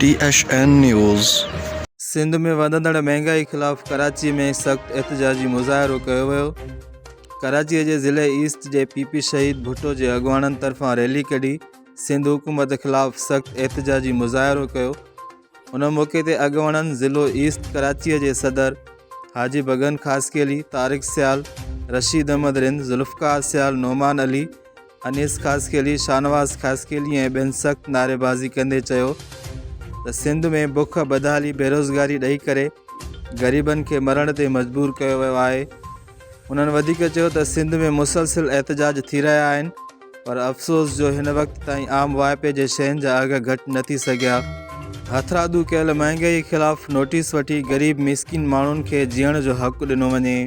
THN News। Sindh में वधंदड़ महांगाई ख़िलाफ़ कराची में सख़्त एहतजाजी मुज़ाहिरो कयो वियो। कराची जे ज़िले ईस्ट जे PP शहीद भुट्टो जे अॻुवाणनि तरफ़ां रैली कढी सिंध हुकूमत ख़िलाफ़ सख़्त एहतजाजी मुज़ाहिरो कयो। उन मौक़े ते अॻुवाणनि ज़िलो ईस्ट कराचीअ जे सदर हाजी बगन ख़ासकेली, तारिक सियाल, रशीद अहमद रिंद, ज़ुल्फ़कार सियाल, नोमान अली, अनीस ख़ासकेली, शाहनवाज़ ख़ासकेली ऐं ॿियनि सख़्त नारेबाज़ी कंदे चयो त सिंध में बुख, बदहाली, बेरोज़गारी ॾेई करे ग़रीबनि खे मरण ते मजबूर कयो वियो आहे। उन्हनि वधीक चयो त सिंध में मुसलसिल एहतजाज थी रहिया आहिनि, पर अफ़सोस जो हिन वक़्त ताईं आम वाइपे जे शयुनि जा अघ घटि न थी सघिया। हथरादू कयल महांगाई ख़िलाफ़ नोटिस वठी ग़रीब मिसकिन माण्हुनि खे जीअण जो हक़ ॾिनो वञे।